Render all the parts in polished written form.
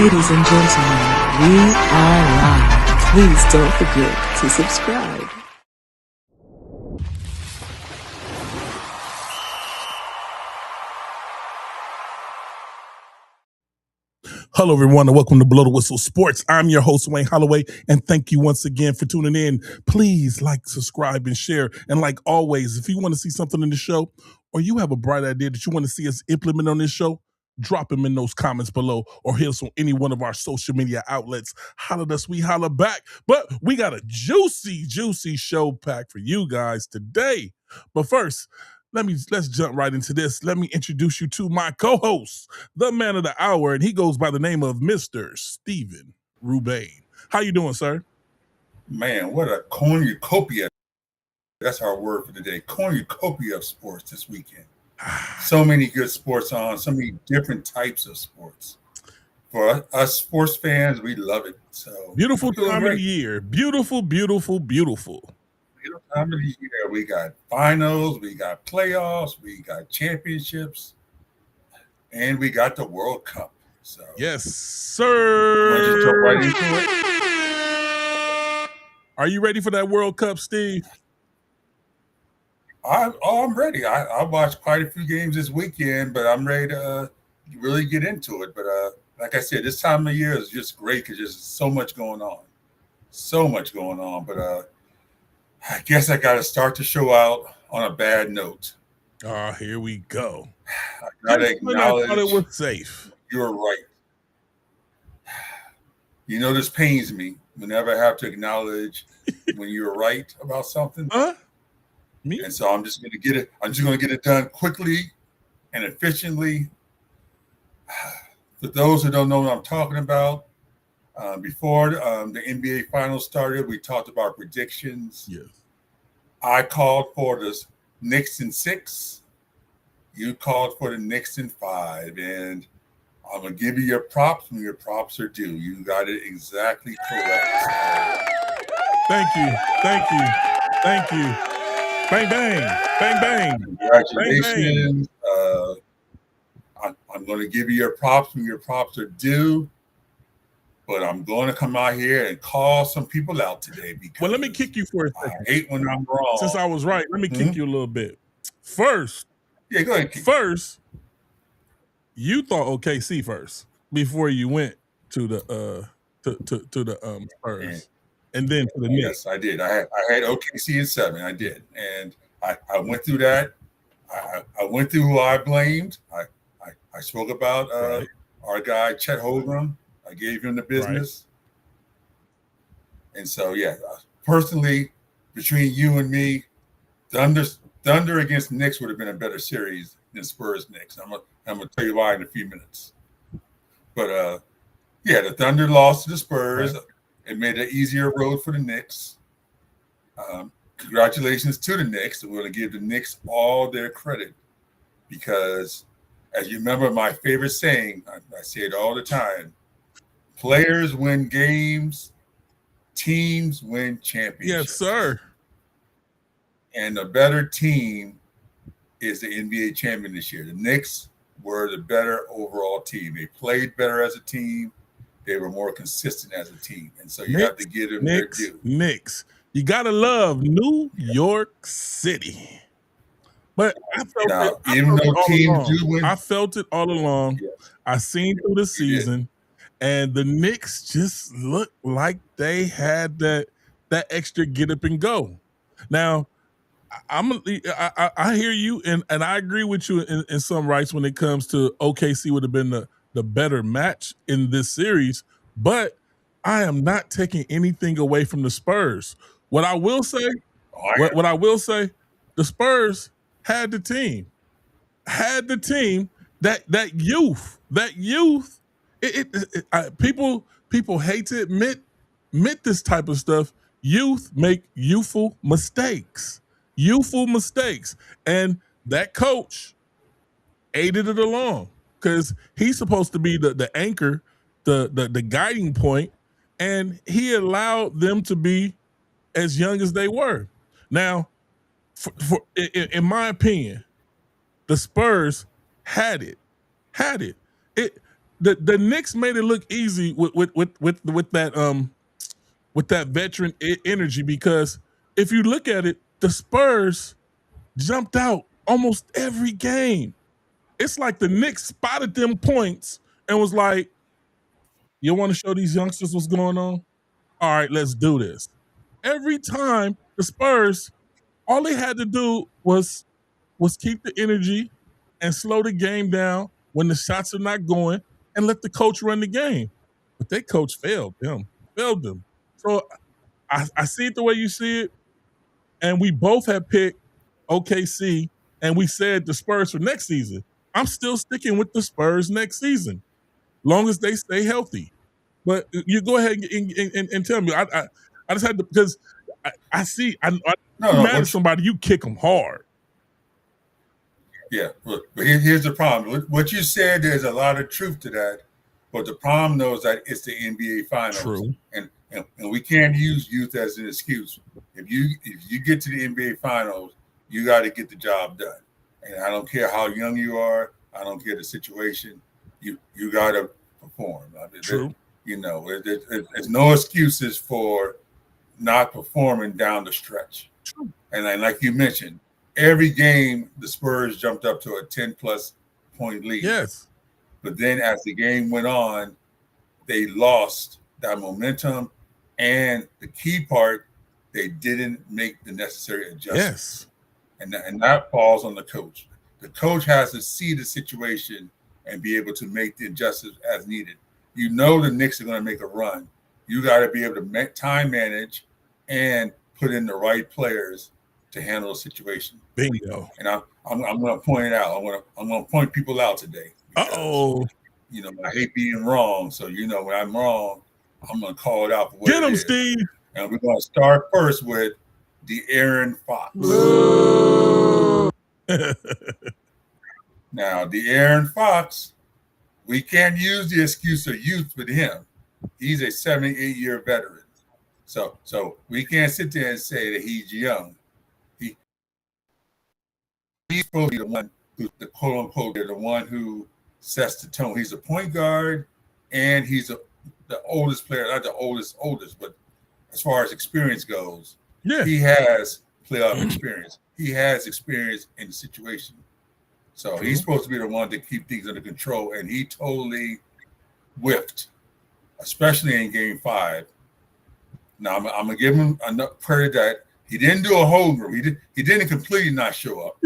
Ladies and gentlemen, we are live. Please don't forget to subscribe. Hello, everyone, and welcome to Below the Whistle Sports. I'm your host, Wayne Holloway, and thank you once again for tuning in. Please like, subscribe, and share. And like always, if you want to see something in the show, or you have a bright idea that you want to see us implement on this show, drop them in those comments below, or hit us on any one of our social media outlets. Holler at us, we holler back. But we got a juicy show packed for you guys today. But first, let's jump right into this. Let me introduce you to my co-host, the man of the hour, and he goes by the name of Mr. Steven Rubain. How you doing, sir? Man, what a cornucopia. That's our word for today. Cornucopia of sports this weekend. So many good sports on, so many different types of sports. For us sports fans, we love it. So beautiful time of the year. Beautiful. Beautiful time of the year. We got finals, we got playoffs, we got championships, and we got the World Cup. So yes, sir. We'll just jump right into it. Are you ready for that World Cup, Steve? I'm ready. I watched quite a few games this weekend, but I'm ready to really get into it. But like I said, this time of year is just great because there's so much going on. But I guess I got to start the show out on a bad note. Here we go. I got to acknowledge I thought it was safe. You're right. You know, this pains me whenever I have to acknowledge when you're right about something. Me? And so I'm just going to get it done quickly and efficiently. For those who don't know what I'm talking about, before the NBA Finals started, we talked about predictions. Yes. I called for the Knicks in 6. You called for the Knicks in 5. And I'm going to give you your props when your props are due. You got it exactly correct. Thank you. Bang, bang. Congratulations. Bang, bang. I'm going to give you your props when your props are due. But I'm going to come out here and call some people out today. Because well, let me kick you for a second. I hate when I'm wrong. Since I was right, let me kick you a little bit. First. Yeah, go ahead. First, you thought OKC first before you went to the Spurs. And then to the Knicks. Yes, I did. I had OKC in 7. I did. And I went through that. I went through who I blamed. I spoke about our guy, Chet Holmgren. I gave him the business. Right. And so, yeah, personally, between you and me, Thunder against Knicks would have been a better series than Spurs Knicks. I'm gonna tell you why in a few minutes. But yeah, the Thunder lost to the Spurs. Right. It made an easier road for the Knicks. Congratulations to the Knicks. We're going to give the Knicks all their credit because, as you remember, my favorite saying, I say it all the time, players win games, teams win championships. Yes, sir. And the better team is the NBA champion this year. The Knicks were the better overall team. They played better as a team. They were more consistent as a team. And so you have to give them their due. Knicks. You got to love New York City. But I felt it all along. Yes. I seen through the season, and the Knicks just looked like they had that extra get up and go. Now, I hear you, and I agree with you in some rights when it comes to OKC would have been the better match in this series, but I am not taking anything away from the Spurs. What I will say, the Spurs had the team, that youth. People hate to admit this type of stuff. Youth make youthful mistakes, and that coach aided it along. Because he's supposed to be the anchor, the guiding point, and he allowed them to be as young as they were. Now, in my opinion, the Spurs had it. the Knicks made it look easy with that veteran energy, because if you look at it, the Spurs jumped out almost every game. It's like the Knicks spotted them points and was like, "You want to show these youngsters what's going on? All right, let's do this." Every time the Spurs, all they had to do was keep the energy and slow the game down when the shots are not going, and let the coach run the game. But their coach failed them. So I see it the way you see it, and we both have picked OKC, and we said the Spurs for next season. I'm still sticking with the Spurs next season, long as they stay healthy. But you go ahead and tell me. I just had to, because I see. I'm mad at somebody, you kick them hard. Yeah, but here's the problem. What you said, there's a lot of truth to that, but the problem though is that it's the NBA Finals. True. And we can't use youth as an excuse. If you get to the NBA Finals, you got to get the job done. And I don't care how young you are. I don't care the situation. You got to perform. I mean, True. There's no excuses for not performing down the stretch. True. And then, like you mentioned, every game the Spurs jumped up to a 10-plus point lead. Yes. But then as the game went on, they lost that momentum. And the key part, they didn't make the necessary adjustments. Yes. And that falls on the coach. The coach has to see the situation and be able to make the adjustments as needed. You know the Knicks are going to make a run. You got to be able to time manage and put in the right players to handle the situation. Bingo. And I'm going to point it out. I'm going to point people out today. Uh-oh. I hate being wrong. So, when I'm wrong, I'm going to call it out for what Get him, it is. Steve. And we're going to start first with De'Aaron Fox. Now, De'Aaron Fox, we can't use the excuse of youth with him. He's a 78-year veteran. So we can't sit there and say that he's young. He's supposed to be the one who's the quote-unquote, the one who sets the tone. He's a point guard, and he's the oldest player, not the oldest, but as far as experience goes, he has playoff experience. He has experience in the situation. So he's supposed to be the one to keep things under control, and he totally whiffed, especially in Game 5. Now, I'm going to give him enough credit that he didn't do a hold room. He didn't completely not show up.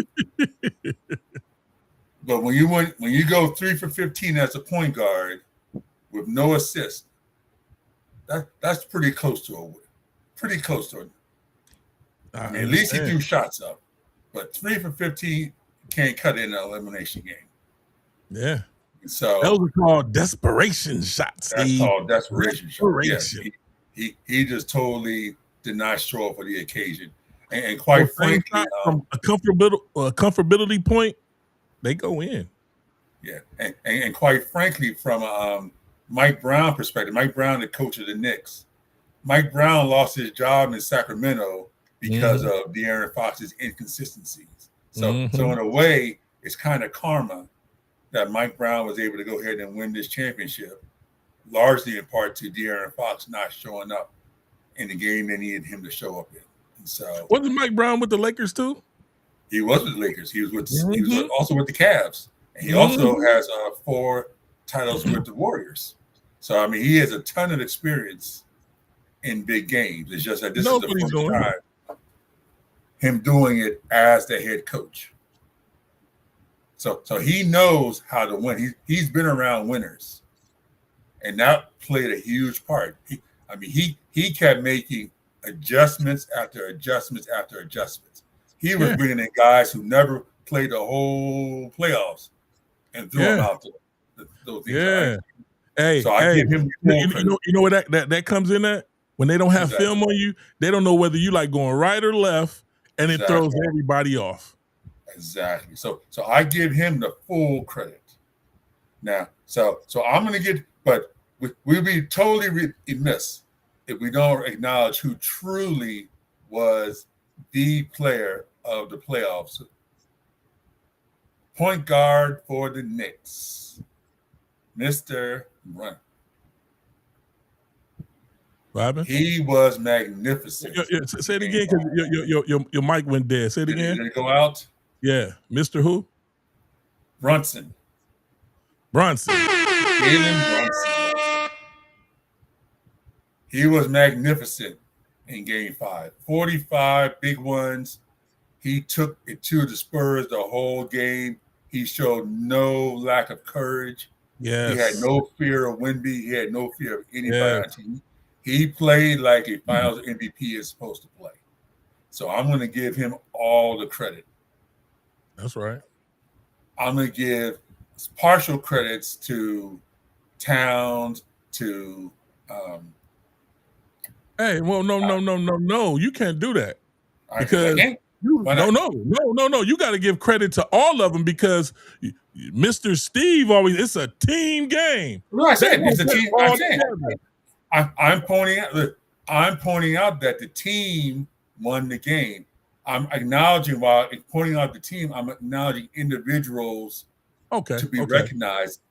But when you go 3 for 15 as a point guard with no assist, that's pretty close to a win. Pretty close to it. At least he threw shots up. But 3 for 15 can't cut it in an elimination game. Yeah. So those are called desperation shots. That's called desperation shots. Yeah, he just totally did not show up for the occasion. And quite frankly, from a comfortability point, they go in. Yeah, and quite frankly, from Mike Brown perspective, Mike Brown, the coach of the Knicks, Mike Brown lost his job in Sacramento because of De'Aaron Fox's inconsistencies. So in a way, it's kind of karma that Mike Brown was able to go ahead and win this championship, largely in part to De'Aaron Fox not showing up in the game they needed him to show up in. And so wasn't Mike Brown with the Lakers too? He was with the Lakers. He was with he was also with the Cavs. And he also has 4 titles with the Warriors. So I mean, he has a ton of experience in big games. It's just that this is the first time him doing it as the head coach. So he knows how to win. He's been around winners, and that played a huge part. He kept making adjustments after adjustments after adjustments. He was bringing in guys who never played the whole playoffs and threw them out those things. Yeah. Hey, so I give him. You know where that comes in at? When they don't have film on you, they don't know whether you like going right or left, and it throws everybody off. Exactly. So I give him the full credit. Now, so I'm going to get, but we'll be totally remiss if we don't acknowledge who truly was the player of the playoffs. Point guard for the Knicks, Mr. Brunson. Robin? He was magnificent. Say it again because your mic went dead. Say it again. Did it go out? Yeah. Mr. Who? Brunson. Bronson. Jalen Brunson. He was magnificent in Game 5. 45 big ones. He took it to the Spurs the whole game. He showed no lack of courage. Yes. He had no fear of Wemby. He had no fear of anybody. Yes. He played like a Finals MVP is supposed to play. So I'm going to give him all the credit. That's right. I'm going to give partial credits to Towns, to hey, well, no. You can't do that. Because no. You got to give credit to all of them because Mr. Steve always, it's a team game. No, I said it's a team. I'm pointing out that the team won the game. I'm acknowledging while pointing out the team, I'm acknowledging individuals to be recognized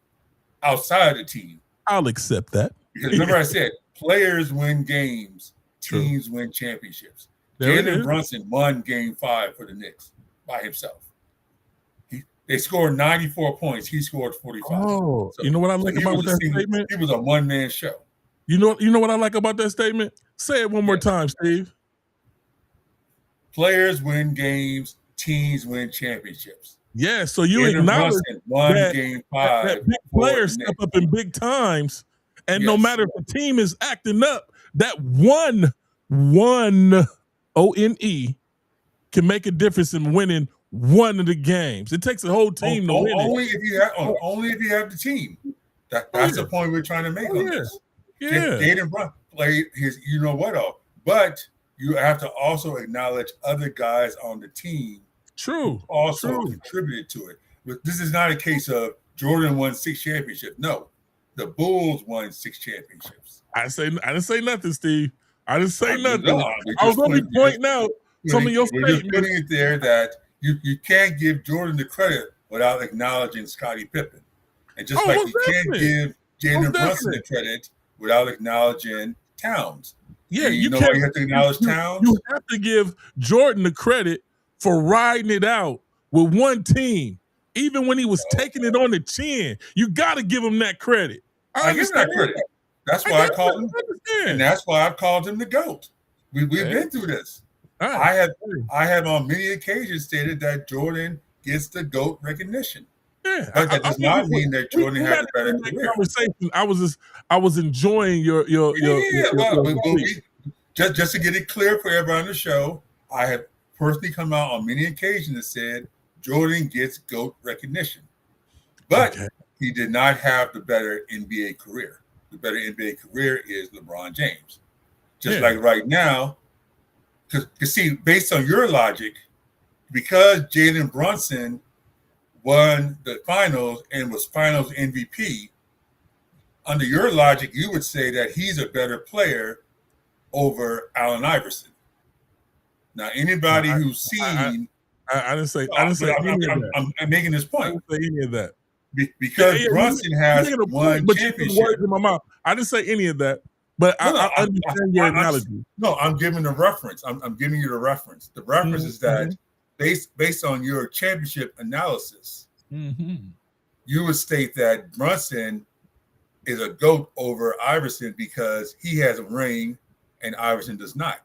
outside of the team. I'll accept that. Because remember I said players win games, teams win championships. Jalen Brunson won Game 5 for the Knicks by himself. They scored 94 points. He scored 45. Oh, so, you know what I like about that statement? He was a one-man show. You know what I like about that statement? Say it one more time, Steve. Players win games, teams win championships. Yeah, so you acknowledge that Game 5 that big players step up in big times, and no matter if the team is acting up, that one ONE can make a difference in winning one of the games. It takes a whole team to win. Only if you have the team. That's the point we're trying to make on this. Yeah. Jalen Brunson played his but you have to also acknowledge other guys on the team also contributed to it. But this is not a case of Jordan won 6 championships. No, the Bulls won 6 championships. I didn't say nothing, Steve. I didn't say nothing. I was only pointing out some of your statements. We're just putting it there that you can't give Jordan the credit without acknowledging Scottie Pippen. And just like you can't give Jalen Brunson the credit without acknowledging Towns. Yeah, you have to acknowledge Towns. You have to give Jordan the credit for riding it out with one team. Even when he was taking it on the chin, you got to give him that credit. I give him that credit. That's why I called him, and that's why I've called him the GOAT. We've been through this. Right. I have on many occasions stated that Jordan gets the GOAT recognition. Yeah, but that does not mean that Jordan had a better career. Conversation. I was enjoying your just to get it clear for everyone on the show, I have personally come out on many occasions and said Jordan gets GOAT recognition, but he did not have the better NBA career. The better NBA career is LeBron James. Just like right now, because see, based on your logic, because Jalen Brunson won the finals and was finals MVP, under your logic, you would say that he's a better player over Allen Iverson. Now, anybody who's seen, I didn't say any of that. I'm making this point. I didn't say any of that. Because Brunson has one championship. In my mouth. I didn't say any of that, but I understand your analogy. I'm giving the reference. I'm giving you the reference. The reference is that based on your championship analysis, you would state that Brunson is a GOAT over Iverson because he has a ring and Iverson does not.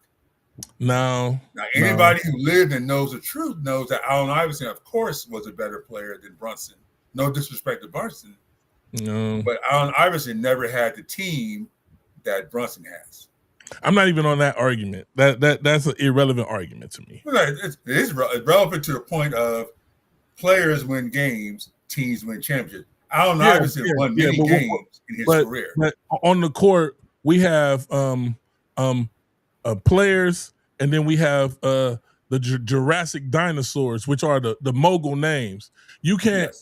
Now anybody who lived and knows the truth knows that Allen Iverson, of course, was a better player than Brunson. No disrespect to Brunson. No. But Allen Iverson never had the team that Brunson has. I'm not even on that argument. That's an irrelevant argument to me. It is relevant to the point of players win games, teams win championships. Allen Iverson won many games in his career. But on the court, we have players, and then we have the Jurassic dinosaurs, which are the mogul names. You can't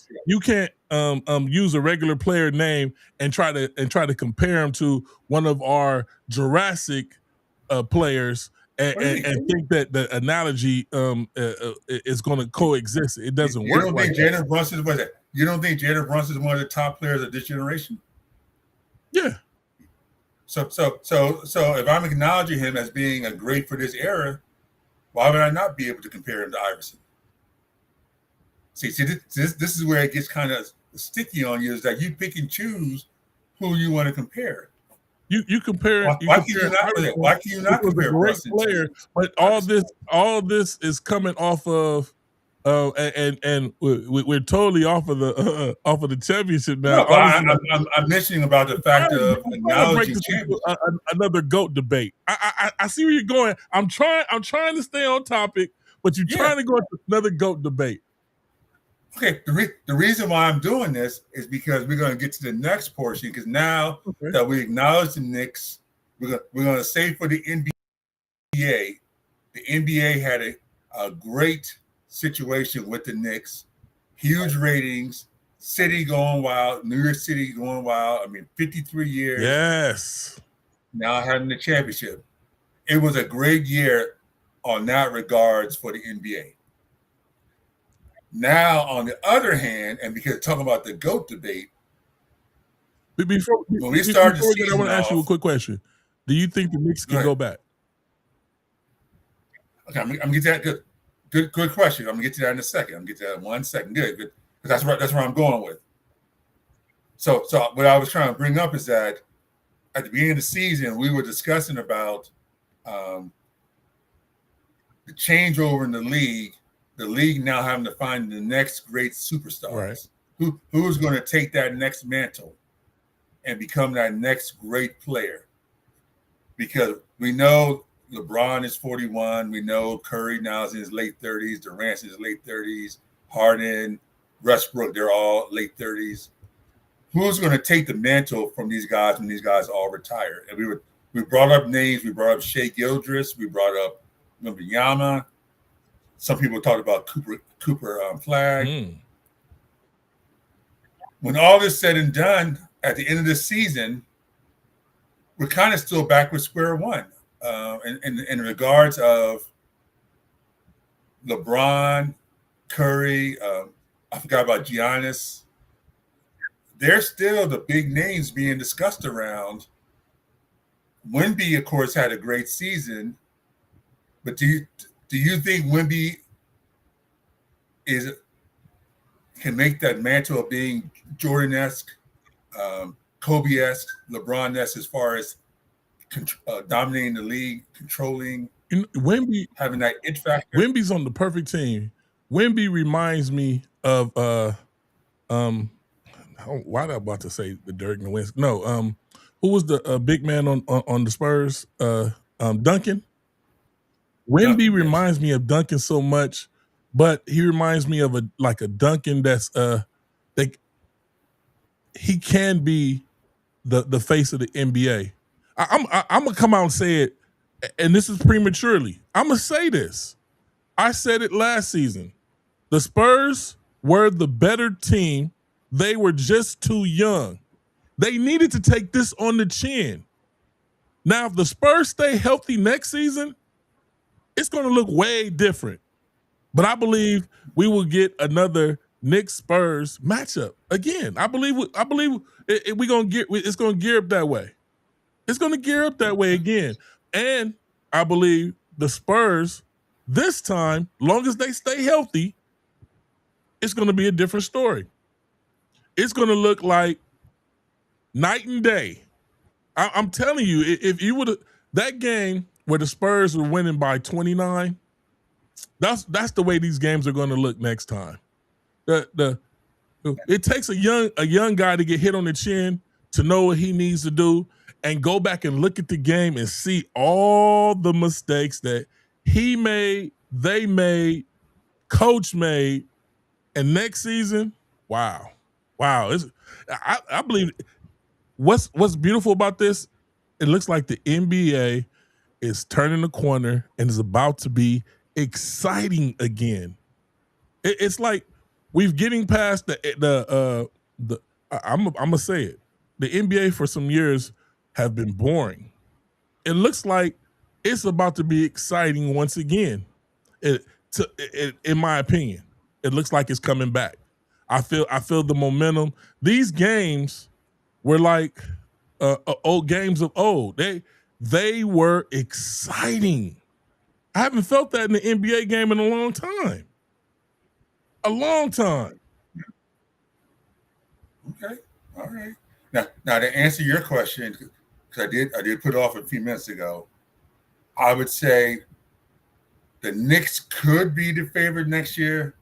use a regular player name and try to compare them to one of our Jurassic players and think that the analogy is going to coexist. It doesn't work. You don't think Jalen Brunson was it? You don't think Jalen Brunson is one of the top players of this generation? Yeah. So if I'm acknowledging him as being a great for this era, why would I not be able to compare him to Iverson? See, this is where it gets kind of sticky on you, is that you pick and choose who you want to compare. You compare. Why can you not compare a great Brunson player? But all this is coming off of, and we're totally off of the championship now. No, but I'm mentioning about the fact of acknowledging another GOAT debate. I see where you're going. I'm trying to stay on topic, but you're trying to go into another GOAT debate. Okay, the reason why I'm doing this is because we're going to get to the next portion, because now that we acknowledge the Knicks, we're going to say for the NBA, the NBA had a great situation with the Knicks, huge ratings, city going wild, New York City going wild. I mean, 53 years. Yes. Now having the championship. It was a great year on that regards for the NBA. Now, on the other hand, and because talking about the GOAT debate, when we start the season, I want to ask you a quick question. Do you think the Knicks can go back? Okay, I'm gonna get that. Good question. I'm gonna get to that in a second. I'm gonna get to that in 1 second. Good. Because that's where I'm going with. So what I was trying to bring up is that at the beginning of the season, we were discussing about the changeover in the league. The league now having to find the next great superstars. Right. Who's going to take that next mantle and become that next great player? Because we know LeBron is 41. We know Curry now is in his late 30s. Durant's in his late 30s. Harden, Westbrook, they're all late 30s. Who's going to take the mantle from these guys when these guys all retire? And we brought up names. We brought up Shai Gilgeous. We brought up Wembanyama. Some people talked about Cooper Flag. When all is said and done, at the end of the season, we're kind of still back with square one. In regards of LeBron, Curry, I forgot about Giannis. They're still the big names being discussed around. Wemby, of course, had a great season, but do you think Wemby can make that mantle of being Jordan-esque, Kobe-esque, LeBron-esque as far as dominating the league, controlling, Wemby, having that it factor? Wemby's on the perfect team. Wemby reminds me of why am I about to say the Dirk Nowitzki? No, who was the big man on the Spurs? Duncan. Wemby reminds me of Duncan so much, but he reminds me of a Duncan that's he can be the face of the NBA. I'm gonna come out and say it, and this is prematurely. I'm gonna say this. I said it last season. The Spurs were the better team. They were just too young. They needed to take this on the chin. Now, if the Spurs stay healthy next season, it's going to look way different. But I believe we will get another Knicks Spurs matchup again. I believe we're going to get. It's going to gear up that way. It's going to gear up that way again. And I believe the Spurs this time, long as they stay healthy, it's going to be a different story. It's going to look like night and day. I'm telling you, if you would, that game where the Spurs were winning by 29, that's the way these games are going to look next time. It takes a young guy to get hit on the chin to know what he needs to do and go back and look at the game and see all the mistakes that he made, they made, coach made, and next season, wow. I believe what's beautiful about this, it looks like the NBA is turning the corner and is about to be exciting again. It's like we've getting past I'm gonna say it. The NBA for some years have been boring. It looks like it's about to be exciting once again. In my opinion, it looks like it's coming back. I feel the momentum. These games were like old games of old. They were exciting. I haven't felt that in the NBA game in a long time. A long time. Okay, all right. Now to answer your question, because I did put it off a few minutes ago, I would say the Knicks could be the favorite next year,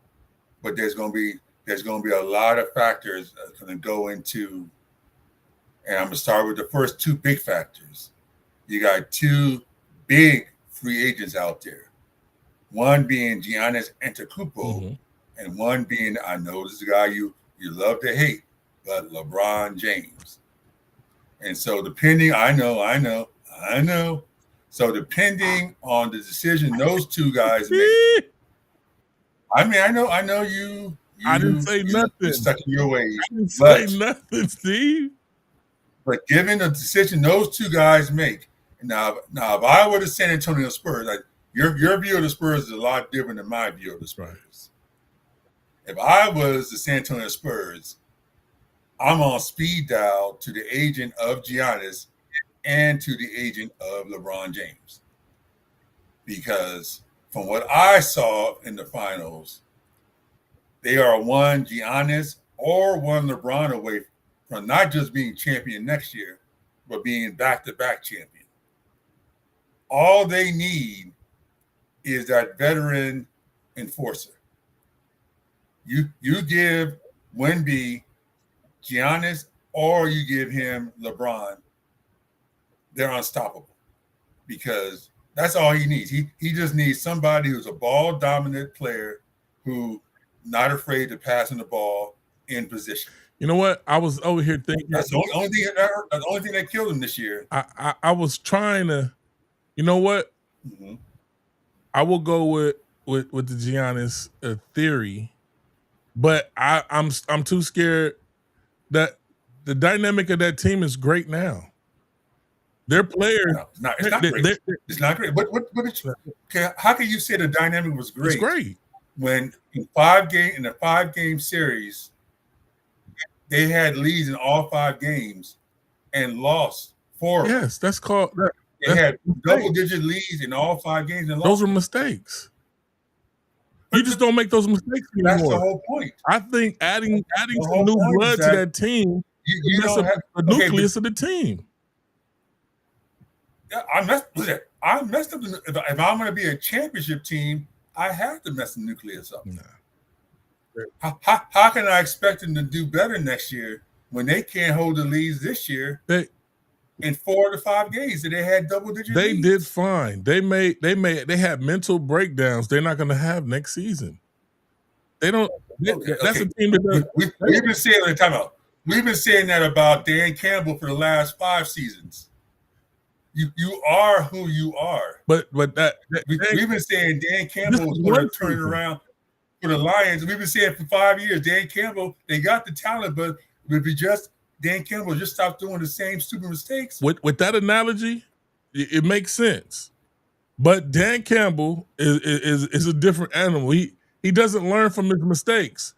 but there's going to be a lot of factors that's going to go into, and I'm going to start with the first two big factors. You got two big free agents out there, one being Giannis Antetokounmpo, and one being, I know this is a guy you love to hate, but LeBron James. And so depending, I know. So depending on the decision those two guys make, I mean, I know you. I didn't say nothing. You're stuck in your ways. I didn't say nothing, Steve. But given the decision those two guys make, now if I were the San Antonio Spurs, like your view of the Spurs is a lot different than my view of the Spurs. If I was the San Antonio Spurs, I'm on speed dial to the agent of Giannis and to the agent of LeBron James. Because from what I saw in the finals, they are one Giannis or one LeBron away from not just being champion next year, but being back-to-back champion. All they need is that veteran enforcer. You give Wemby Giannis or you give him LeBron, they're unstoppable because that's all he needs. He just needs somebody who's a ball-dominant player who not afraid to pass in the ball in position. You know what? I was over here thinking. That's the only thing that killed him this year. I was trying to, you know what? Mm-hmm. I will go with the Giannis theory, but I'm too scared that the dynamic of that team is great now. Their players, no, it's not great. It's not great. How can you say the dynamic was great? It's great when in a 5-game series, they had leads in all 5 games and lost 4. Yes, that's called. They had double-digit leads in all 5 games and lost. Those are mistakes. You just don't make those mistakes anymore. That's the whole point. I think adding some new blood to that team, you don't have the nucleus of the team. Yeah, I messed up. If I'm going to be a championship team, I have to mess the nucleus up. Nah. How can I expect them to do better next year when they can't hold the leads this year? In 4 to 5 games that they had double-digit They leads. did fine. They had mental breakdowns they're not going to have next season. They don't. That's a team that we've been saying that timeout. We've been saying that about Dan Campbell for the last 5 seasons. You are who you are. But we've been saying Dan Campbell is going to turn it around for the Lions. We've been saying for 5 years, Dan Campbell, they got the talent, but if you just Dan Campbell just stopped doing the same stupid mistakes. With that analogy, it makes sense. But Dan Campbell is a different animal. He doesn't learn from his mistakes.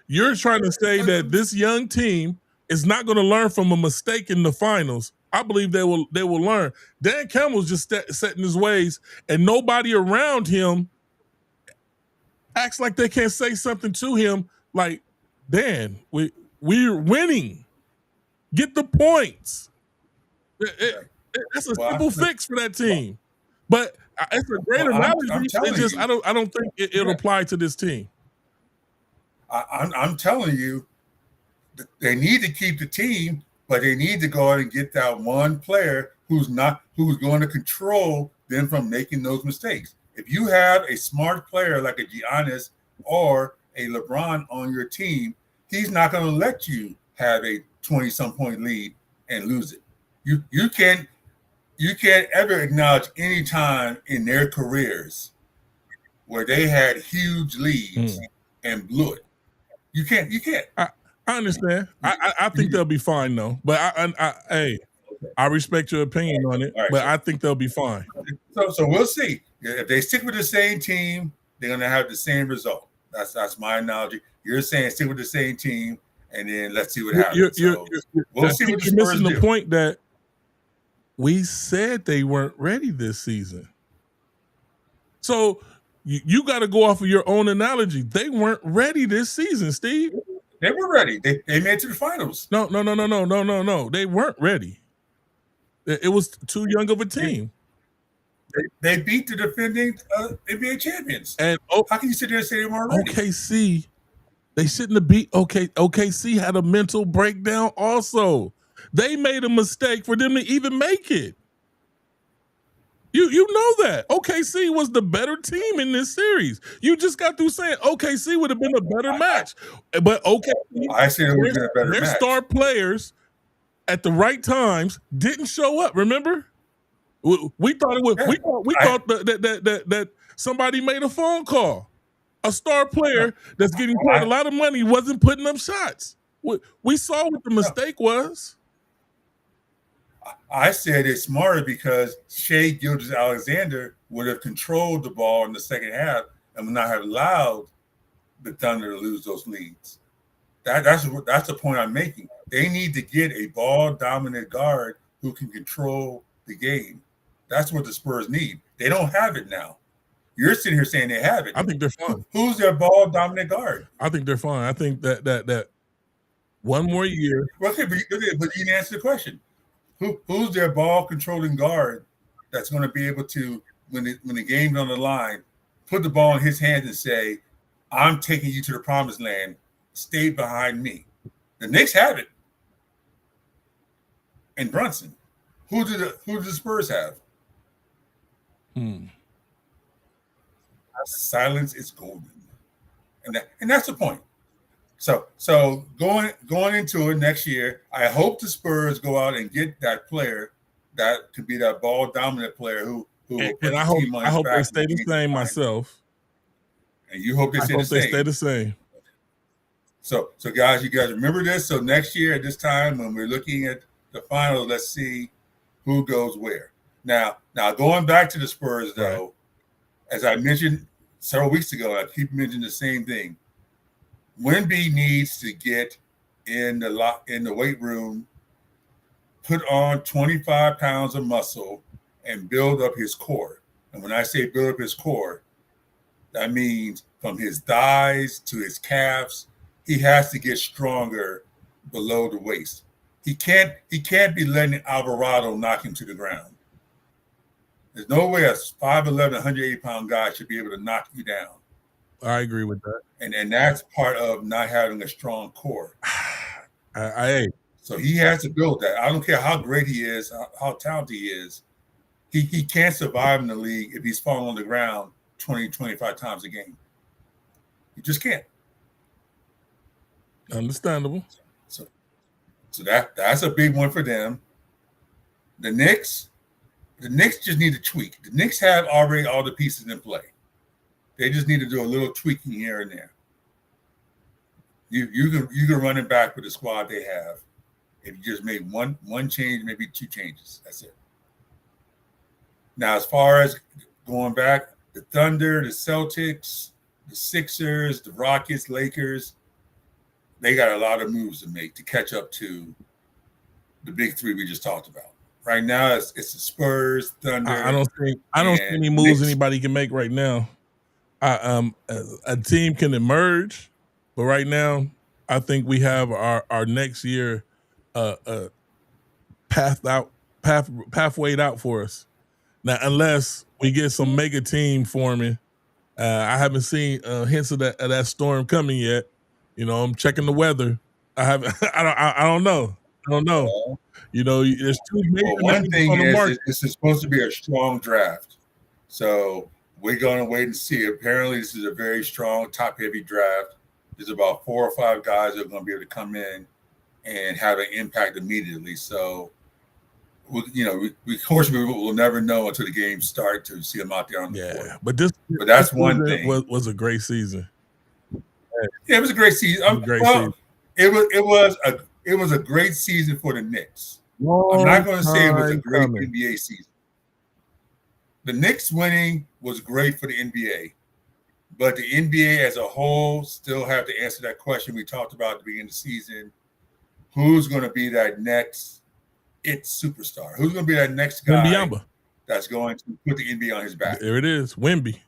You're trying to say that this young team is not going to learn from a mistake in the finals. I believe they will learn. Dan Campbell's just set in his ways, and nobody around him acts like they can't say something to him like, Dan, we're winning. Get the points. That's a simple fix for that team. But it's a great analogy. I don't think it'll apply to this team. I'm telling you, they need to keep the team, but they need to go out and get that one player who's going to control them from making those mistakes. If you have a smart player like a Giannis or a LeBron on your team, he's not going to let you have a 20-some point lead and lose it. You can't ever acknowledge any time in their careers where they had huge leads and blew it. You can't. I understand. I think they'll be fine though. But I respect your opinion on it. Right, but I think they'll be fine. So we'll see. If they stick with the same team, they're going to have the same result. That's my analogy. You're saying stick with the same team, and then let's see what happens. We'll see what the Spurs missing do. The point that we said they weren't ready this season. So you got to go off of your own analogy. They weren't ready this season, Steve. They were ready. They made it to the finals. No. They weren't ready. It was too young of a team. They beat the defending NBA champions. And how can you sit there and say they weren't ready? OKC, they shouldn't have beat OKC had a mental breakdown also. They made a mistake for them to even make it. You know that. OKC was the better team in this series. You just got through saying OKC would have been a better match. But OKC, I said it would have been a better match. Their star players at the right times didn't show up, remember? We thought it was we thought that somebody made a phone call. A star player that's getting paid a lot of money wasn't putting up shots. We saw what the mistake was. I said it's smarter because Shai Gilgeous-Alexander would have controlled the ball in the second half and would not have allowed the Thunder to lose those leads. That's the point I'm making. They need to get a ball-dominant guard who can control the game. That's what the Spurs need. They don't have it now. You're sitting here saying they have it. I think they're fine. Who's their ball-dominant guard? I think they're fine. I think that one more year. Okay, but you didn't answer the question. Who's their ball controlling guard that's going to be able to, when the game's on the line, put the ball in his hands and say, I'm taking you to the promised land, stay behind me. The Knicks have it. And Brunson. Who do the Spurs have? Silence is golden. And that's the point. So going into it next year, I hope the Spurs go out and get that player that could be that ball dominant player who and I hope they stay the same myself. And you hope they stay the same. So guys, you guys remember this. So next year at this time when we're looking at the finals, let's see who goes where. Now going back to the Spurs though, as I mentioned several weeks ago, I keep mentioning the same thing. Wemby needs to get in the weight room, put on 25 pounds of muscle, and build up his core. And when I say build up his core, that means from his thighs to his calves, he has to get stronger below the waist. He can't be letting Alvarado knock him to the ground. There's no way a 5'11", 180-pound guy should be able to knock you down. I agree with that. And that's part of not having a strong core. So he has to build that. I don't care how great he is, how talented he is. He can't survive in the league if he's falling on the ground 20, 25 times a game. You just can't. Understandable. So that's a big one for them. The Knicks just need to tweak. The Knicks have already all the pieces in play. They just need to do a little tweaking here and there. You can run it back with the squad they have if you just made one change, maybe two changes. That's it. Now, as far as going back, the Thunder, the Celtics, the Sixers, the Rockets, Lakers, they got a lot of moves to make to catch up to the big three we just talked about. Right now, it's the Spurs, Thunder. I don't see any moves Knicks. Anybody can make right now. A team can emerge, but right now, I think we have our next year pathwayed out for us. Now, unless we get some mega team forming, I haven't seen hints of that storm coming yet. You know, I'm checking the weather. I don't know. You know, there's two major one thing is this is supposed to be a strong draft, so we're going to wait and see. Apparently, this is a very strong, top-heavy draft. There's about 4 or 5 guys that are going to be able to come in and have an impact immediately. So, we of course, we will never know until the games start to see them out there on the court. But that's one thing. Was a great season. Yeah, it was a great season. It was a great season for the Knicks. I'm not going to say it was a great NBA season. The Knicks winning was great for the NBA. But the NBA as a whole still have to answer that question we talked about at the beginning of the season. Who's going to be that next superstar? Who's going to be that next guy Wembanyama. That's going to put the NBA on his back? There it is, Wemby.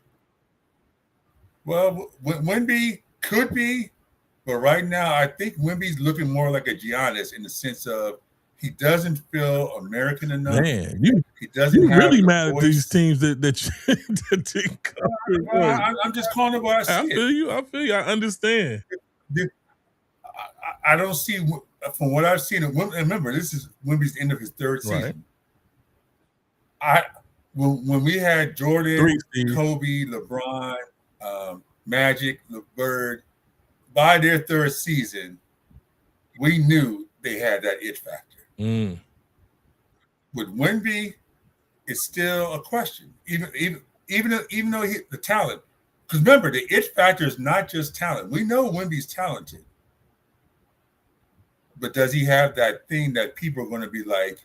Well, Wemby could be, but right now I think Wemby's looking more like a Giannis in the sense of he doesn't feel American enough. Man, he doesn't. You have really the mad voice. at these teams that didn't come. I'm just calling it what I see. I feel you. I understand. I don't see, from what I've seen. And remember, this is Wemby's end of his third season. Right. When we had Jordan, Kobe, LeBron, Magic, LeBird, by their third season, we knew they had that it factor. With Wemby, it's still a question. Even though the talent, because remember, the it factor is not just talent. We know Wemby's talented, but does he have that thing that people are going to be like,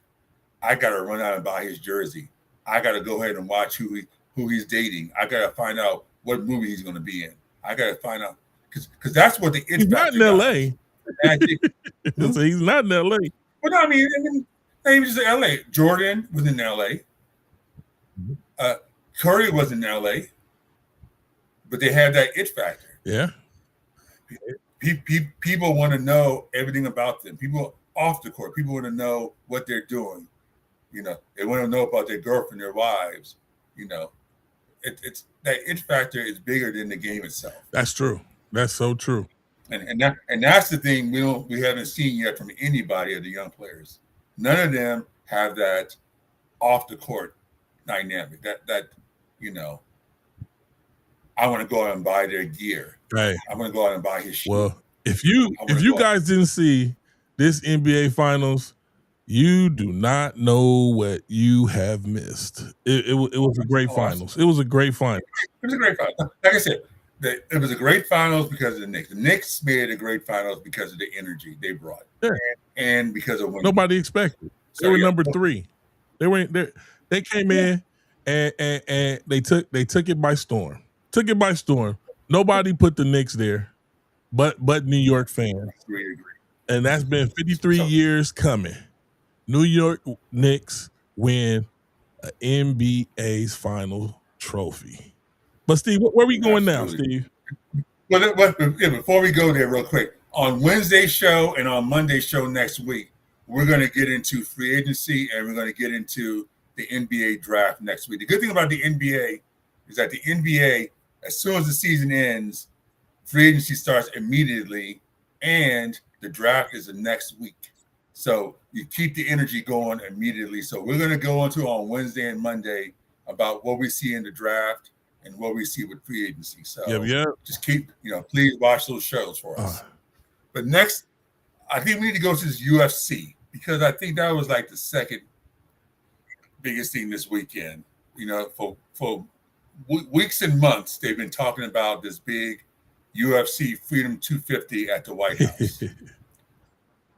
I got to run out and buy his jersey. I got to go ahead and watch who he's dating. I got to find out what movie he's going to be in. I got to find out because that's what the it he's factor. Not in L.A. So he's not in L.A. Well, no, I mean, he was just in L.A. Jordan was in L.A. Curry was in L.A. But they had that it factor. Yeah. People want to know everything about them. People off the court. People want to know what they're doing. You know, they want to know about their girlfriend, their wives. You know, it's that it factor is bigger than the game itself. That's true. That's so true. And that's the thing we haven't seen yet from anybody of the young players. None of them have that off the court dynamic. That you know, I want to go out and buy their gear. Right. I'm going to go out and buy his shoes. Well, if you guys didn't see this NBA Finals, you do not know what you have missed. It was a great finals. It was a great final. It was a great final. Like I said, it was a great finals because of the Knicks. The Knicks made it a great finals because of the energy they brought, and because of nobody expected. They were number 3. They came in and they took it by storm. Took it by storm. Nobody put the Knicks there, but New York fans, and that's been 53 years coming. New York Knicks win an NBA's final trophy. But Steve, where are we going now, Steve? Well, before we go there, real quick, on Wednesday's show and on Monday's show next week, we're going to get into free agency and we're going to get into the NBA draft next week. The good thing about the NBA is that the NBA, as soon as the season ends, free agency starts immediately, and the draft is the next week. So you keep the energy going immediately. So we're going to go into on Wednesday and Monday about what we see in the draft and what we see with free agency. So just keep, please watch those shows for us. But next, I think we need to go to this UFC because I think that was like the second biggest thing this weekend. For weeks and months, they've been talking about this big UFC Freedom 250 at the White House.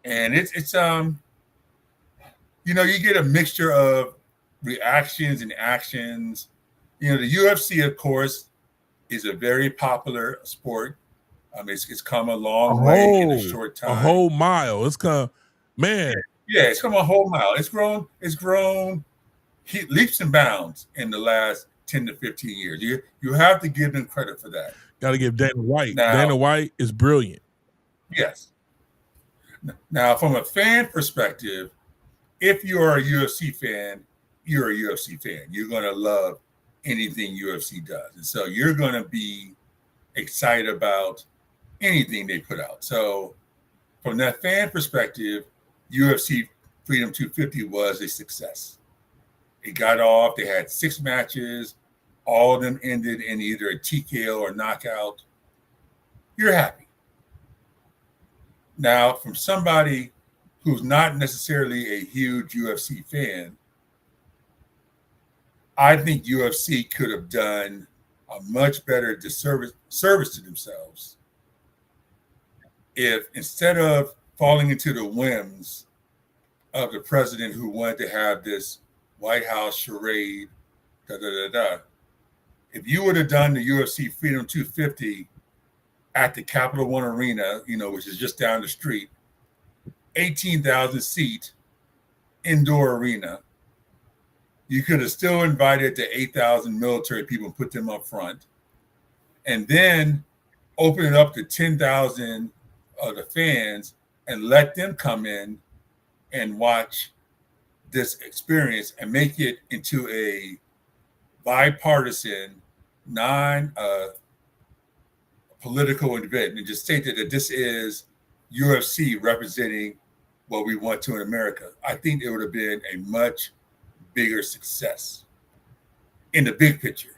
And it's you get a mixture of reactions and actions. The UFC, of course, is a very popular sport. It's come a long way in a short time. A whole mile. It's come, man. Yeah, it's come a whole mile. It's grown leaps and bounds in the last 10 to 15 years. You have to give them credit for that. Got to give Dana White. Dana White is brilliant. Yes. Now, from a fan perspective, if you are a UFC fan, you're a UFC fan. You're going to love anything UFC does. And so you're going to be excited about anything they put out. So from that fan perspective, UFC Freedom 250 was a success. It got off. They had 6 matches. All of them ended in either a TKO or knockout. You're happy. Now, from somebody who's not necessarily a huge UFC fan, I think UFC could have done a much better service to themselves if instead of falling into the whims of the president who wanted to have this White House charade, if you would have done the UFC Freedom 250 at the Capital One Arena, which is just down the street, 18,000 seat indoor arena, you could have still invited the 8,000 military people and put them up front, and then open it up to 10,000 of the fans and let them come in and watch this experience and make it into a bipartisan, non-political event, and just state that this is UFC representing what we want to in America. I think it would have been a much bigger success in the big picture.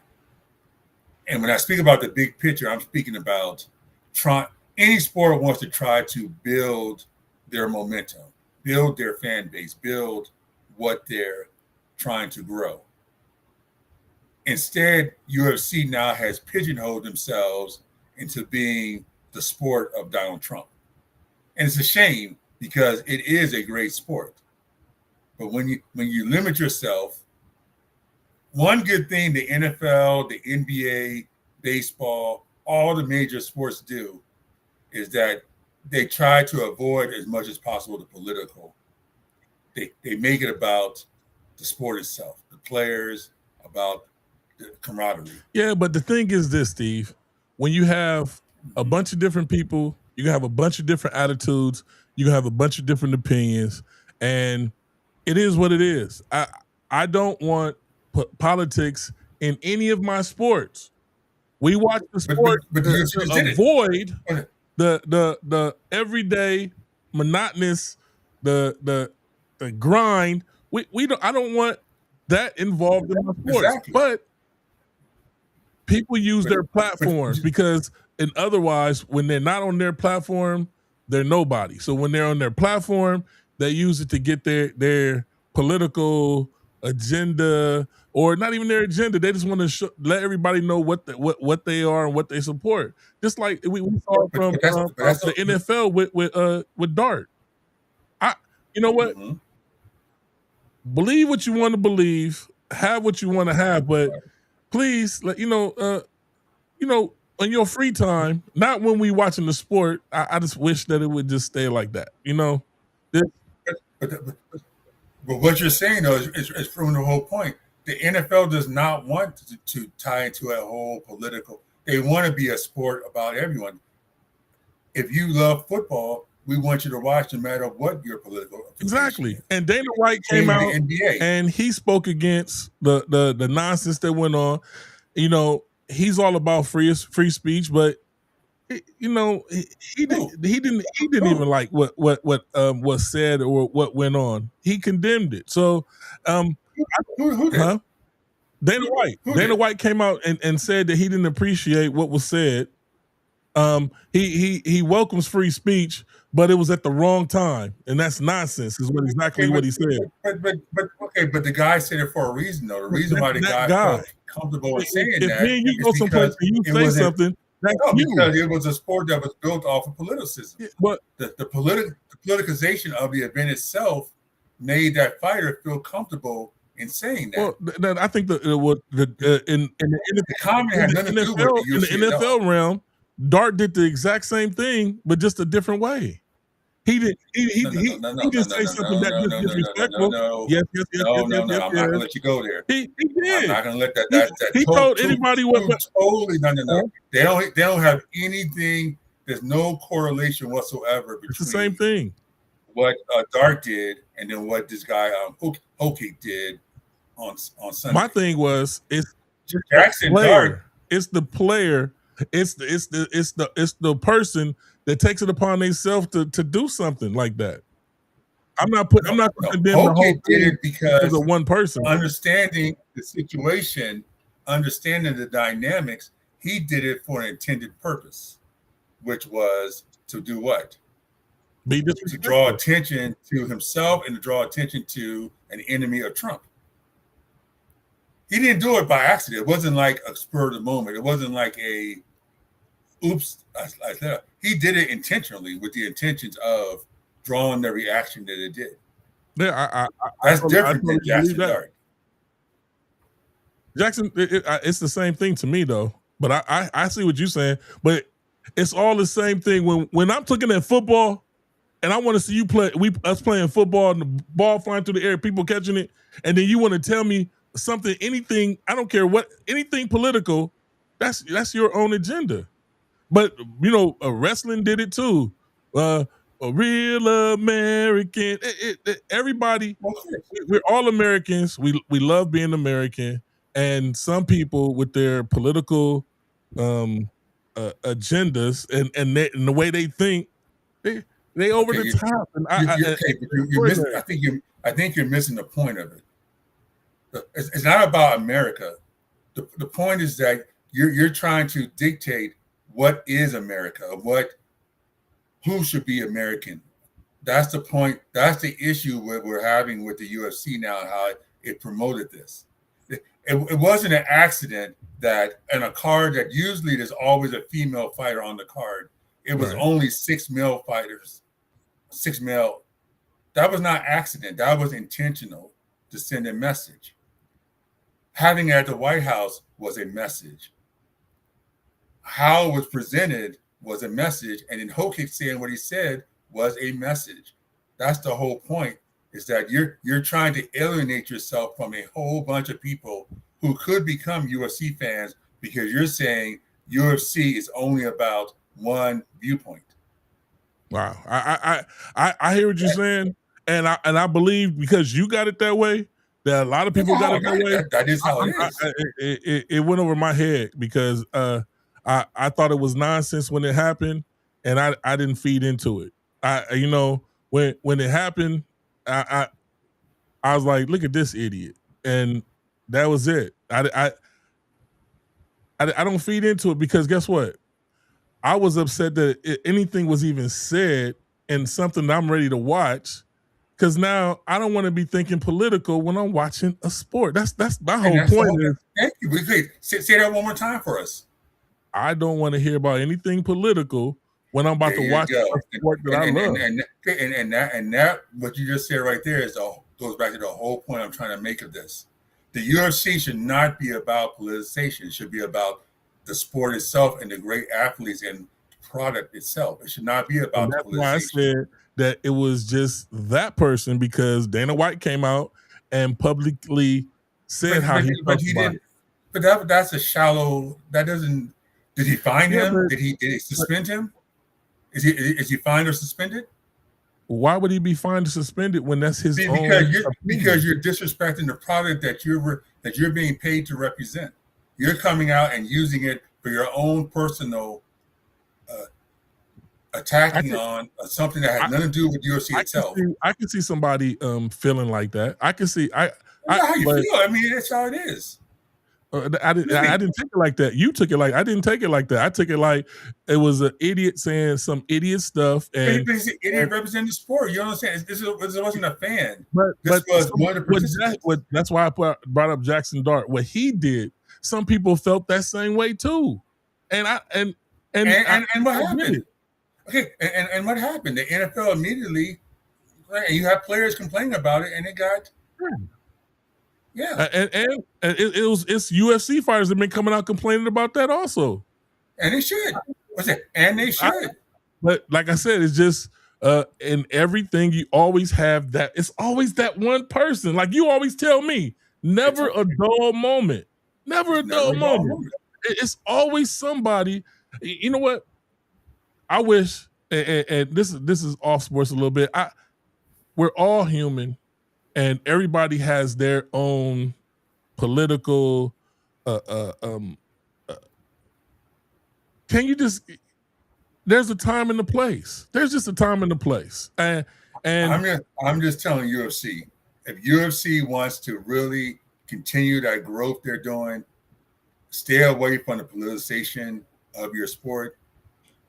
And when I speak about the big picture, I'm speaking about any sport wants to try to build their momentum, build their fan base, build what they're trying to grow. Instead, UFC now has pigeonholed themselves into being the sport of Donald Trump. And it's a shame because it is a great sport. But when you limit yourself, one good thing the NFL, the NBA, baseball, all the major sports do is that they try to avoid as much as possible the political. They make it about the sport itself, the players, about the camaraderie. Yeah, but the thing is this, Steve, when you have a bunch of different people, you can have a bunch of different attitudes, you can have a bunch of different opinions, and it is what it is. I don't want politics in any of my sports. We watch the sport to avoid the everyday monotonous, the grind. We don't. I don't want that involved in my sports. Exactly. But people use their platforms because, and otherwise, when they're not on their platform, they're nobody. So when they're on their platform, they use it to get their political agenda, or not even their agenda. They just want to let everybody know what they are and what they support. Just like we saw from the NFL with Dart. You know what? Mm-hmm. Believe what you want to believe, have what you want to have, but please, on your free time, not when we watching the sport. I just wish that it would just stay like that. But what you're saying though is proving the whole point. The NFL does not want to tie into a whole political. They want to be a sport about everyone. If you love football, we want you to watch no matter what your political. Exactly. And Dana White came out and he spoke against the nonsense that went on. He's all about free speech, but he didn't even like what was said or what went on. He condemned it. So who did? Huh? Dana White. Dana White came out and said that he didn't appreciate what was said. He welcomes free speech, but it was at the wrong time, and that's nonsense. Is what he said. But the guy said it for a reason, though. The reason why the guy felt comfortable in saying if that you go someplace and you say something, because it was a sport that was built off of politicism. Yeah, but the politicization of the event itself made that fighter feel comfortable in saying that. Well, I think in the comment had nothing to do with in the NFL realm, Dart did the exact same thing, but just a different way. He didn't say something that disrespectful. Yes. I'm not gonna let you go there. He did. I'm not gonna let that. He told anybody what. Totally no. They don't have anything. There's no correlation whatsoever between. It's the same thing. What Dart did and then what this guy Hokie did on Sunday. My thing was it's Jackson Dart. It's the player. It's the person that takes it upon themselves to do something like that. I'm not condemning the whole thing did it because of one person. Understanding the situation, understanding the dynamics, he did it for an intended purpose, which was to do what? To draw attention to himself and to draw attention to an enemy of Trump. He didn't do it by accident. It wasn't like a spur of the moment. It wasn't like a oops. He did it intentionally with the intentions of drawing the reaction that it did. Yeah, that's different than Jackson Dart. Jackson, it's the same thing to me though. But I see what you're saying. But it's all the same thing. When I'm looking at football and I want to see you play, us playing football and the ball flying through the air, people catching it, and then you want to tell me something, anything, I don't care what, anything political, that's your own agenda. But wrestling did it too. A real American. Everybody, we're all Americans. We love being American. And some people with their political agendas and the way they think, they over the top. And I think you're missing the point of it. It's not about America. The point is that you're trying to dictate what is America, who should be American. That's the point. That's the issue we're having with the UFC now and how it promoted this. It wasn't an accident that in a card that usually there's always a female fighter on the card, it was only 6 male fighters, 6 male. That was not accident. That was intentional to send a message. Having it at the White House was a message. How it was presented was a message, and then Hokick saying what he said was a message. That's the whole point, is that you're trying to alienate yourself from a whole bunch of people who could become UFC fans because you're saying UFC is only about one viewpoint. Wow. I hear what you're saying, and I believe because you got it that way, that a lot of people got it that way. That is how it is. It went over my head because I thought it was nonsense when it happened, and I didn't feed into it. When it happened, I was like, look at this idiot, and that was it. I don't feed into it because guess what? I was upset that anything was even said and something that I'm ready to watch, because now I don't want to be thinking political when I'm watching a sport. That's my whole point. Thank you. Say that one more time for us. I don't want to hear about anything political when I'm about to watch a sport that I love. And that what you just said right there goes back to the whole point I'm trying to make of this. The UFC should not be about politicization. It should be about the sport itself and the great athletes and product itself. It should not be about that's why I said that it was just that person, because Dana White came out and publicly said how he felt about it. But that's a shallow. That doesn't. Did he fine him? Did he suspend him? Is he fined or suspended? Why would he be fined or suspended when that's his own? Because you're disrespecting the product that you're being paid to represent. You're coming out and using it for your own personal attacking on something that has nothing to do with UFC itself. I can see somebody feeling like that. I can see. How you feel? I mean, that's how it is. I didn't take it like that. You took it like I didn't take it like that. I took it like it was an idiot saying some idiot stuff. And he's an idiot representing the sport. You understand? This wasn't a fan. This was one of the participants. That's why I brought up Jackson Dart. What he did, some people felt that same way too. And what happened? Okay, and what happened? The NFL immediately, and you have players complaining about it, and it got. Yeah, and it's UFC fighters that have been coming out complaining about that also, and they should. What's it? And they should. But like I said, it's just in everything you always have that. It's always that one person. Like you always tell me, never a dull moment. Never a dull moment. It's always somebody. You know what? I wish, and this is off sports a little bit. We're all human. And everybody has their own political. Can you just? There's a time and a place. There's just a time and a place. And I'm just telling UFC, if UFC wants to really continue that growth they're doing, stay away from the politicization of your sport.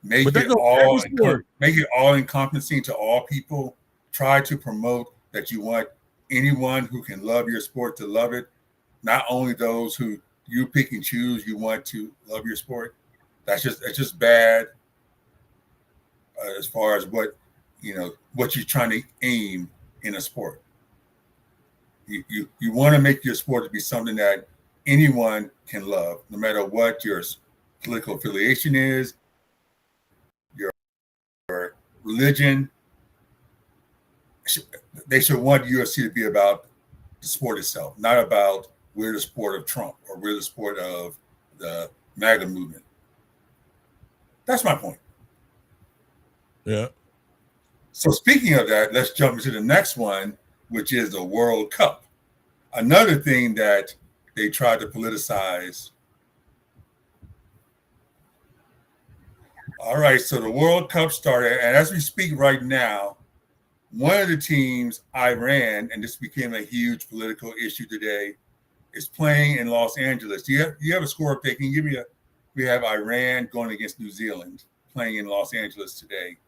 Make it all encompassing to all people. Try to promote that you want anyone who can love your sport to love it, not only those who you pick and choose you want to love your sport. That's just bad as far as what you're trying to aim in a sport. You want to make your sport to be something that anyone can love, no matter what your political affiliation is, your religion. They should want UFC to be about the sport itself, not about we're the sport of Trump or we're the sport of the MAGA movement. That's my point. Yeah. So speaking of that, let's jump into the next one, which is the World Cup. Another thing that they tried to politicize. All right, so the World Cup started, and as we speak right now, one of the teams, Iran, and this became a huge political issue today, is playing in Los Angeles. Do you have a score update? Can you give me we have Iran going against New Zealand, playing in Los Angeles today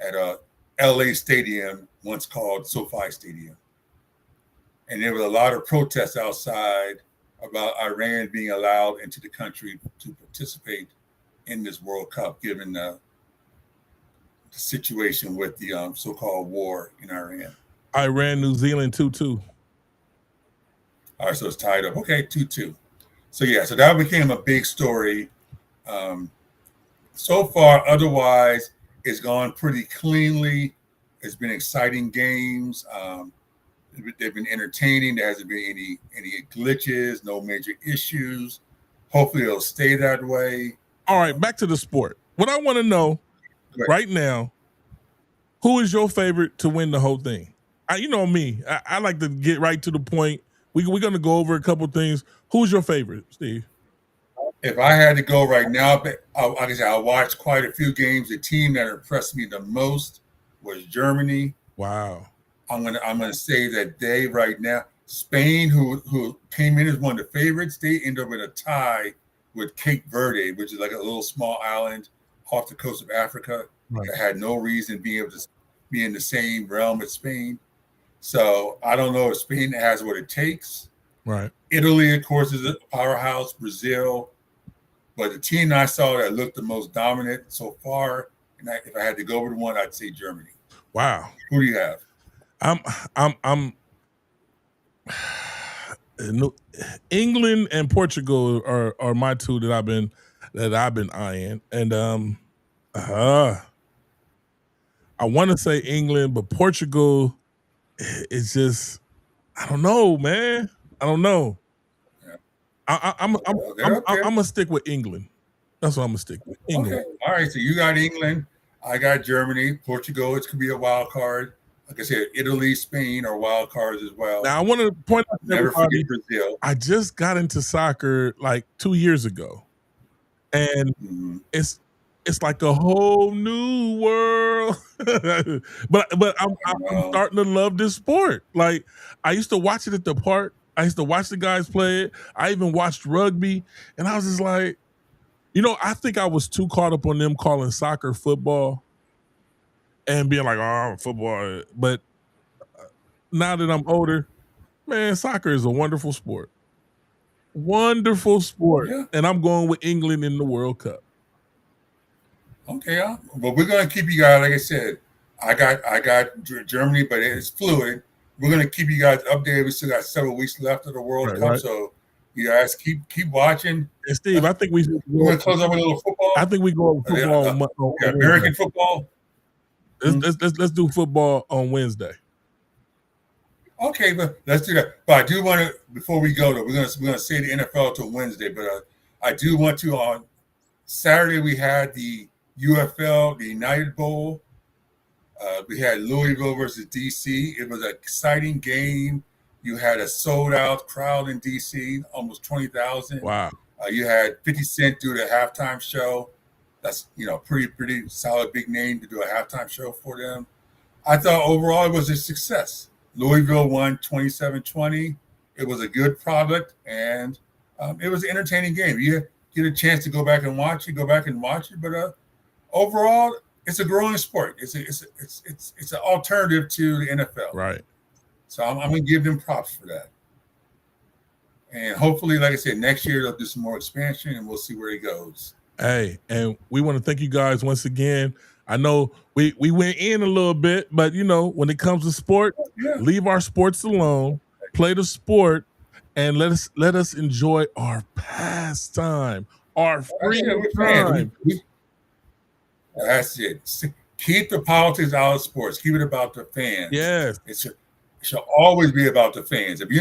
at a LA stadium, once called SoFi Stadium. And there was a lot of protests outside about Iran being allowed into the country to participate in this World Cup, given the situation with the so-called war in Iran. Iran, New Zealand 2-2. All right, so it's tied up. Okay, 2-2. So yeah, so that became a big story. So far, otherwise, it's gone pretty cleanly. It's been exciting games. They've been entertaining. There hasn't been any glitches, no major issues. Hopefully, it'll stay that way. All right, back to the sport. What I want to know right now, who is your favorite to win the whole thing? You know me. I like to get right to the point. We're going to go over a couple things. Who's your favorite, Steve? If I had to go right now, like I said, I watched quite a few games. The team that impressed me the most was Germany. Wow. I'm gonna say that they right now, Spain, who came in as one of the favorites, they end up in a tie with Cape Verde, which is like a little small island off the coast of Africa that had no reason being able to be in the same realm as Spain. So I don't know if Spain has what it takes. Right. Italy, of course, is a powerhouse. Brazil, but the team I saw that looked the most dominant so far, and if I had to go with one, I'd say Germany. Wow. Who do you have? England and Portugal are my two that I've been eyeing, and I want to say England, but Portugal is just, I don't know, man. I don't know. Yeah. I'm gonna stick with England. That's what I'm gonna stick with. England. Okay. All right. So you got England. I got Germany. Portugal. It could be a wild card. Like I said, Italy, Spain are wild cards as well. Now I want to point out to never everybody, forget Brazil. I just got into soccer like 2 years ago, and it's like a whole new world. but I'm starting to love this sport. Like, I used to watch it at the park. I used to watch the guys play it. I even watched rugby, and I was just like, I think I was too caught up on them calling soccer football and being like, oh, football. But now that I'm older, man, soccer is a wonderful sport. Wonderful sport. Yeah. And I'm going with England in the World Cup. Okay, well, we're going to keep you guys, like I said, I got Germany, but it's fluid. We're going to keep you guys updated. We still got several weeks left of the World Cup, right. So you guys keep watching. And Steve, I think we're going to close up with a little football. I think we go over football. American football. Let's do football on Wednesday. Okay, but let's do that. But I do want to, before we go, though, we're gonna say the NFL till Wednesday. But I do want to, on Saturday we had the UFL, the United Bowl. We had Louisville versus DC. It was an exciting game. You had a sold-out crowd in DC, almost 20,000. Wow. You had 50 Cent do the halftime show. That's, pretty solid big name to do a halftime show for them. I thought overall it was a success. Louisville won 27-20. It was a good product, and it was an entertaining game. You get a chance to go back and watch it, but overall, it's a growing sport. It's an alternative to the NFL. Right. So I'm going to give them props for that. And hopefully, like I said, next year they'll do some more expansion, and we'll see where it goes. Hey, and we want to thank you guys once again. I know we went in a little bit, but when it comes to sport, leave our sports alone, play the sport, and let us enjoy our pastime, our free We're fans. time. That's it. Keep the politics out of sports. Keep it about the fans. Yes. It should always be about the fans. If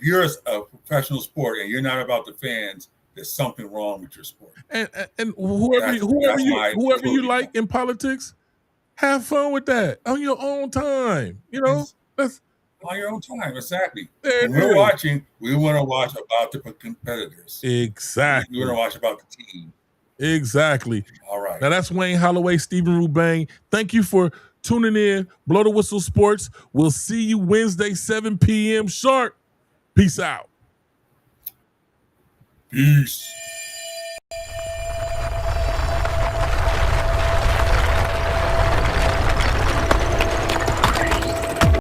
you're a professional sport and you're not about the fans, there's something wrong with your sport. And whoever you like in politics, have fun with that on your own time. You know, that's on your own time. Exactly. When we're watching, we want to watch about the competitors. Exactly. We want to watch about the team. Exactly. All right. Now that's Wayne Holloway, Stephen Rubang. Thank you for tuning in. Blow the Whistle Sports. We'll see you Wednesday, 7 p.m. sharp. Peace out. Peace.